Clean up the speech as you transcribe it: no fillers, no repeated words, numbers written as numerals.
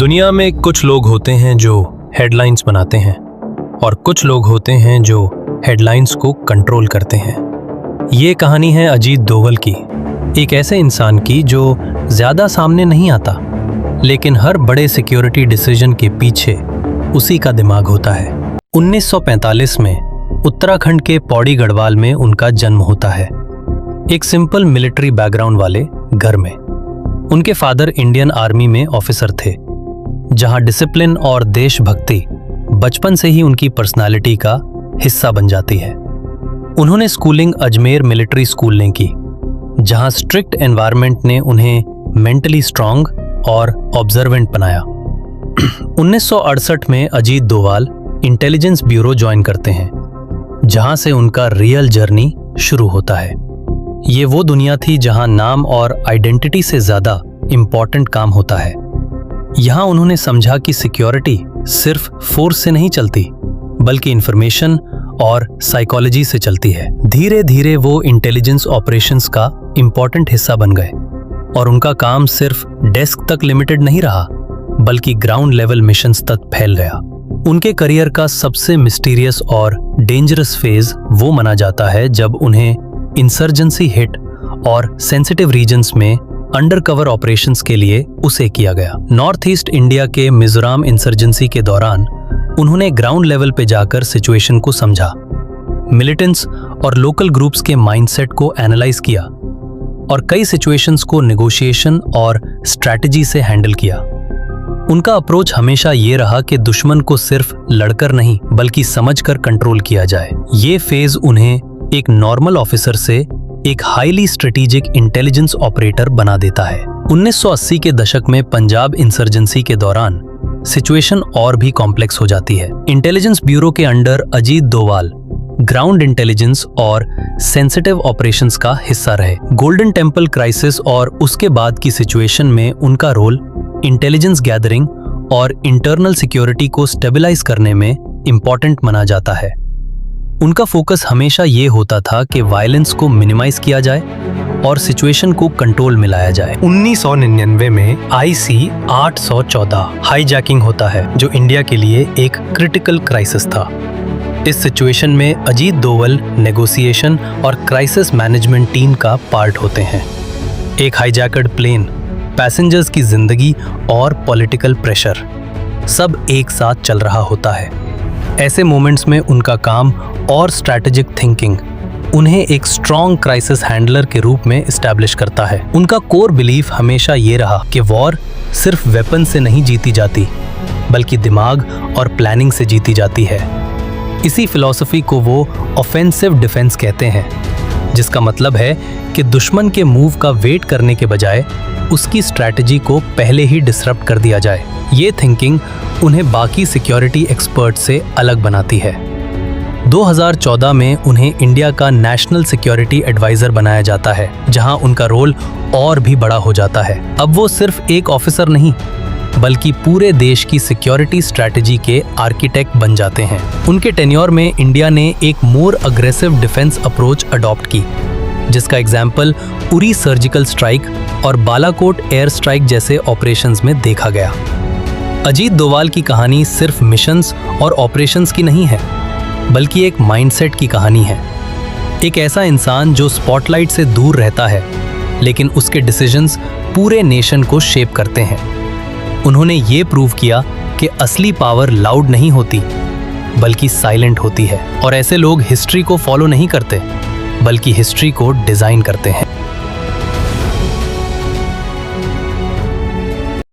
दुनिया में कुछ लोग होते हैं जो हेडलाइंस बनाते हैं और कुछ लोग होते हैं जो हेडलाइंस को कंट्रोल करते हैं। ये कहानी है अजीत डोवल की, एक ऐसे इंसान की जो ज़्यादा सामने नहीं आता, लेकिन हर बड़े सिक्योरिटी डिसीजन के पीछे उसी का दिमाग होता है। 1945 में उत्तराखंड के पौड़ी गढ़वाल में उनका जन्म होता है, एक सिंपल मिलिट्री बैकग्राउंड वाले घर में। उनके फादर इंडियन आर्मी में ऑफिसर थे, जहां डिसिप्लिन और देशभक्ति बचपन से ही उनकी पर्सनालिटी का हिस्सा बन जाती है। उन्होंने स्कूलिंग अजमेर मिलिट्री स्कूल ने की, जहां स्ट्रिक्ट एनवायरनमेंट ने उन्हें मेंटली स्ट्रांग और ऑब्जर्वेंट बनाया। 1968 में Ajit Doval intelligence bureau join करते हैं, जहां से उनका रियल जर्नी शुरू होता है। ये वो दुनिया थी जहां नाम और आइडेंटिटी से ज्यादा इंपॉर्टेंट काम होता है। यहां उन्होंने समझा कि सिक्योरिटी सिर्फ फोर्स से नहीं चलती, बल्कि इंफॉर्मेशन और साइकोलॉजी से चलती है। धीरे धीरे वो इंटेलिजेंस ऑपरेशंस का इंपॉर्टेंट हिस्सा बन गए और उनका काम सिर्फ डेस्क तक लिमिटेड नहीं रहा, बल्कि ग्राउंड लेवल मिशंस तक फैल गया। उनके करियर का सबसे मिस्टीरियस और डेंजरस फेज वो माना जाता है जब उन्हें इंसर्जेंसी हिट और सेंसिटिव रीजन्स में अंडरकवर ऑपरेशंस के लिए उसे किया गया। नॉर्थ ईस्ट इंडिया के मिजोरम इंसर्जेंसी के दौरान उन्होंने ग्राउंड लेवल पे जाकर सिचुएशन को समझा, मिलिटेंट्स और लोकल ग्रुप्स के माइंडसेट को एनालाइज किया और कई सिचुएशंस को नेगोशिएशन और स्ट्रैटेजी से हैंडल किया। उनका अप्रोच हमेशा ये रहा कि दुश्मन को सिर्फ लड़कर नहीं, बल्कि समझकर कंट्रोल किया जाए। ये फेज उन्हें एक नॉर्मल ऑफिसर से एक हाईली स्ट्रेटेजिक इंटेलिजेंस ऑपरेटर बना देता है। 1980 के दशक में पंजाब इंसर्जेंसी के दौरान सिचुएशन और भी कॉम्प्लेक्स हो जाती है। इंटेलिजेंस ब्यूरो के under Ajit Doval ground intelligence और सेंसिटिव ऑपरेशंस का हिस्सा रहे। गोल्डन टेम्पल क्राइसिस और उसके बाद की सिचुएशन में उनका रोल इंटेलिजेंस गैदरिंग और इंटरनल सिक्योरिटी को स्टेबलाइज करने में इंपॉर्टेंट माना जाता है। उनका फोकस हमेशा ये होता था कि वायलेंस को मिनिमाइज किया जाए और सिचुएशन को कंट्रोल में लाया जाए। 1999 में IC 814 हाईजैकिंग होता है, जो इंडिया के लिए एक क्रिटिकल क्राइसिस था। इस सिचुएशन में अजीत डोवल नेगोशिएशन और क्राइसिस मैनेजमेंट टीम का पार्ट होते हैं। एक हाईजैकड प्लेन, पैसेंजर्स की जिंदगी और पॉलिटिकल प्रेशर सब एक साथ चल रहा होता है। ऐसे मोमेंट्स में उनका काम और स्ट्रैटेजिक थिंकिंग उन्हें एक स्ट्रॉन्ग क्राइसिस हैंडलर के रूप में एस्टैब्लिश करता है। उनका कोर बिलीफ हमेशा ये रहा कि वॉर सिर्फ वेपन से नहीं जीती जाती, बल्कि दिमाग और प्लानिंग से जीती जाती है। इसी फिलॉसफी को वो ऑफेंसिव डिफेंस कहते हैं, जिसका मतलब है कि दुश्मन के मूव का वेट करने के बजाय उसकी स्ट्रैटेजी को पहले ही डिसरप्ट कर दिया जाए। ये थिंकिंग उन्हें बाकी सिक्योरिटी एक्सपर्ट से अलग बनाती है। 2014 में उन्हें इंडिया का नेशनल सिक्योरिटी एडवाइजर बनाया जाता है, जहां उनका रोल और भी बड़ा हो जाता है। अब वो सिर्फ एक ऑफिसर नहीं, बल्कि पूरे देश की सिक्योरिटी स्ट्रैटेजी के आर्किटेक्ट बन जाते हैं। उनके टेन्योर में इंडिया ने एक more aggressive defence approach adopt की, जिसका एग्जाम्पल उरी सर्जिकल स्ट्राइक और बालाकोट एयर स्ट्राइक जैसे ऑपरेशंस में देखा गया। अजीत डोवाल की कहानी सिर्फ मिशंस और ऑपरेशंस की नहीं है, बल्कि एक माइंडसेट की कहानी है। एक ऐसा इंसान जो स्पॉटलाइट से दूर रहता है, लेकिन उसके डिसीजंस पूरे नेशन को शेप करते हैं। उन्होंने ये प्रूव किया कि असली पावर लाउड नहीं होती, बल्कि साइलेंट होती है। और ऐसे लोग हिस्ट्री को फॉलो नहीं करते, बल्कि हिस्ट्री को डिजाइन करते हैं।